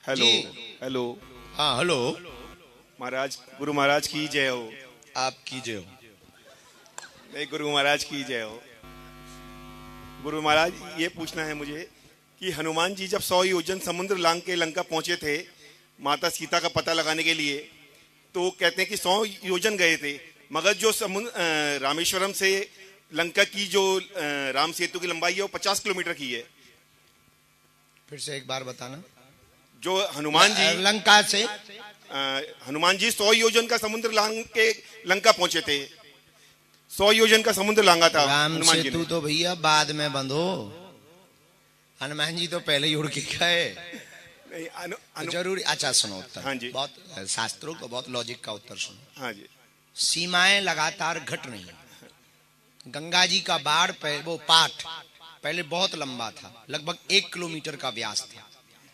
Hello hello. हाँ hello. महाराज, गुरु महाराज की जय हो। आप कीजिए हो। नहीं, गुरु महाराज की जय हो। गुरु महाराज, ये पूछना है मुझे कि हनुमान जी जब 100 योजन समुद्र लांग के लंका पहुंचे थे माता सीता का पता लगाने के लिए, तो कहते हैं कि 100 योजन गए थे, मगर जो समुद्र रामेश्वरम से लंका की जो राम सेतु की लंबाई है वो 50 किलोमीटर की है। फिर से एक बार बताना। जो हनुमान जी लंका से हनुमान जी 100 योजन का समुद्र लांग के लंका पहुंचे थे। 100 योजन का समुद्र लांगा था राम हनुमान जी सेतु ने। तो भैया बाद में बंधो, हनुमान जी तो पहले ही उड़ के गए। नहीं, जरूरी। अच्छा सुनो उत्तर। हाँ जी। बहुत शास्त्रों को बहुत लॉजिक का उत्तर सुनो। हाँ जी। सीमाएं लगातार घट रही हैं। गंगा जी का बाढ़ वो पाठ पहले बहुत लंबा था, लगभग 1 किलोमीटर का व्यास था।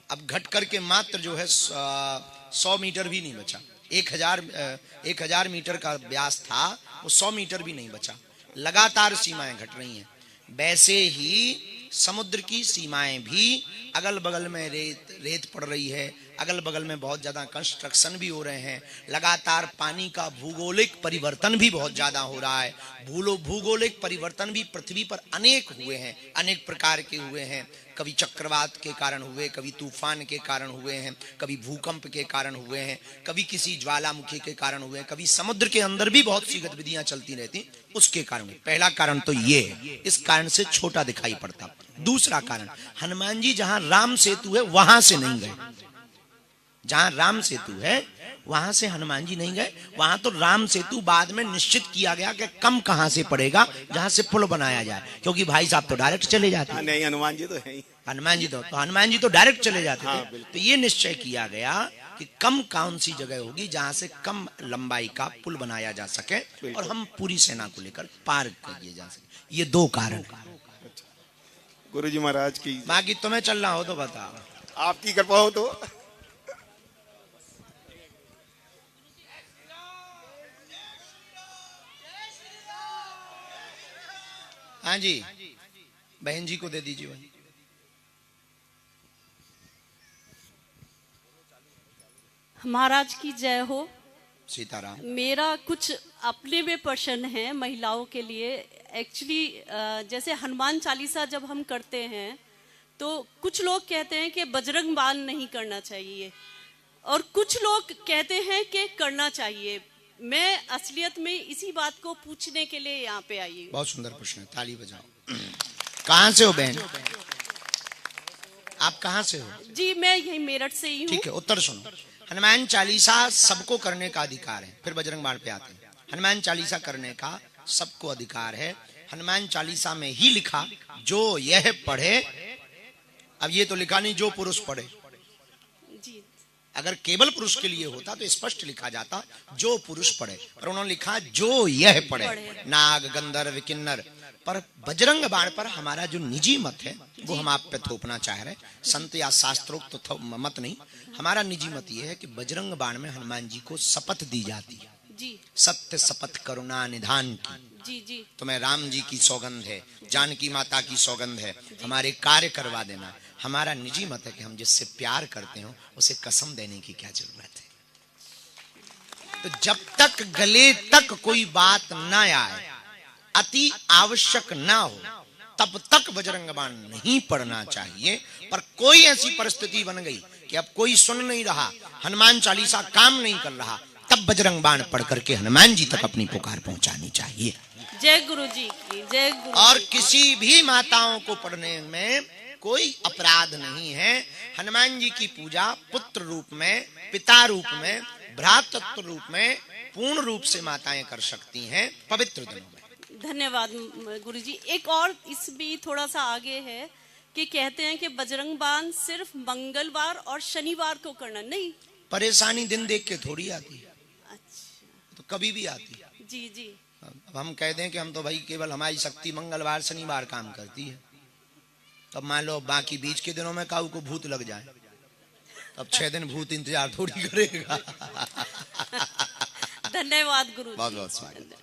अब घट करके मात्र जो है 100 मीटर भी नहीं बचा। 1000 मीटर का व्यास था, वो 100 मीटर भी नहीं बचा। लगातार सीमाएं घट रही हैं। वैसे ही समुद्र की सीमाएं भी, अगल बगल में रेत पड़ रही है, अगल बगल में बहुत ज्यादा कंस्ट्रक्शन भी हो रहे हैं, लगातार पानी का भूगोलिक परिवर्तन भी बहुत ज्यादा हो रहा है। भूगोलिक परिवर्तन भी पृथ्वी पर अनेक हुए हैं, अनेक प्रकार के हुए हैं। कभी चक्रवात के कारण हुए, कभी तूफान के कारण हुए हैं, कभी भूकंप के कारण हुए हैं, कभी किसी ज्वालामुखी के कारण हुए हैं, कभी समुद्र के अंदर भी बहुत सी गतिविधियां चलती रहती, उसके कारण। पहला कारण तो ये है, इस कारण से छोटा दिखाई पड़ता। दूसरा कारण, हनुमान जी जहां राम सेतु है वहां से नहीं गए। जहां राम सेतु है वहां से हनुमान जी नहीं गए। वहां तो राम सेतु बाद में निश्चित किया गया कि कम कहां से पड़ेगा, जहां से पुल बनाया जाए, क्योंकि भाई साहब तो डायरेक्ट चले जाते हैं। नहीं, हनुमान जी तो है ही। हनुमान जी तो डायरेक्ट चले जाते हाँ, थे। तो ये निश्चय किया गया कि कम कौन सी जगह होगी जहां से कम लंबाई का पुल बनाया जा सके और हम पूरी सेना को लेकर पार किए जा सके। ये 2 कारण। गुरु जी महाराज की। बाकी तुम्हें चलना हो तो बताओ। आपकी कृपा हो तो। हाँ जी, बहन जी को दे दीजिए भाई। महाराज की जय हो। सीताराम। मेरा कुछ अपने में प्रश्न है महिलाओं के लिए। एक्चुअली जैसे हनुमान चालीसा जब हम करते हैं तो कुछ लोग कहते हैं कि बजरंग बाण नहीं करना चाहिए और कुछ लोग कहते हैं कि करना चाहिए। मैं असलियत में इसी बात को पूछने के लिए यहाँ पे आई हूँ। बहुत सुंदर प्रश्न है, ताली बजाओ। कहाँ से हो बहन? आप कहाँ से हो? जी मैं यही मेरठ से ही हूँ। ठीक है, उत्तर सुनो। हनुमान चालीसा सबको करने का अधिकार है। फिर बजरंग बाण पे आते हैं। हनुमान चालीसा करने का सबको अधिकार है। हनुमान चालीसा में ही लिखा, जो यह पढ़े। अब ये तो लिखा नहीं जो पुरुष पढ़े। जी। अगर केवल पुरुष के लिए होता तो स्पष्ट लिखा जाता जो पुरुष पढ़े, पर उन्होंने लिखा जो यह पढ़े। नाग गंधर्व किन्नर। पर बजरंग बाण पर हमारा जो निजी मत है वो हम आप पे थोपना चाह रहे हैं। संत या शास्त्रोक्त तो मत नहीं, हमारा निजी मत ये है कि बजरंग बाण में हनुमान जी को शपथ दी जाती है। जी। सत्य शपथ करुणा निधान की। जी जी। तुम्हें राम जी की सौगंध है, जानकी माता की सौगंध है, हमारे कार्य करवा देना। हमारा निजी मत है कि हम जिससे प्यार करते हो उसे कसम देने की क्या जरूरत है। तो जब तक गले तक कोई बात ना आए, अति आवश्यक ना हो, तब तक बजरंग बाण नहीं पढ़ना चाहिए। पर कोई ऐसी परिस्थिति बन गई कि अब कोई सुन नहीं रहा, हनुमान चालीसा काम नहीं कर रहा, तब बजरंग बाण पढ़ करके हनुमान जी तक अपनी पुकार पहुंचानी चाहिए। जय गुरु जी की जय। गुरु और किसी भी माताओं को पढ़ने में कोई अपराध नहीं है। हनुमान जी की पूजा पुत्र रूप में, पिता रूप में, भ्रातृत्व रूप में पूर्ण रूप से माताएं कर सकती हैं पवित्र दिनों में। धन्यवाद गुरु जी। एक और इस भी थोड़ा सा आगे है कि कहते हैं कि बजरंग बाण सिर्फ मंगलवार और शनिवार को करना नहीं। परेशानी दिन देख के थोड़ी आती है। अच्छा। तो कभी भी आती है। जी जी। अब हम कह दें कि हम तो भाई केवल हमारी शक्ति मंगलवार शनिवार काम करती है, तब मान लो बाकी बीच के दिनों में काऊ को भूत लग जाए, तब 6 दिन भूत इंतजार थोड़ी करेगा। धन्यवाद गुरु जी। बहुत बहुत स्वागत।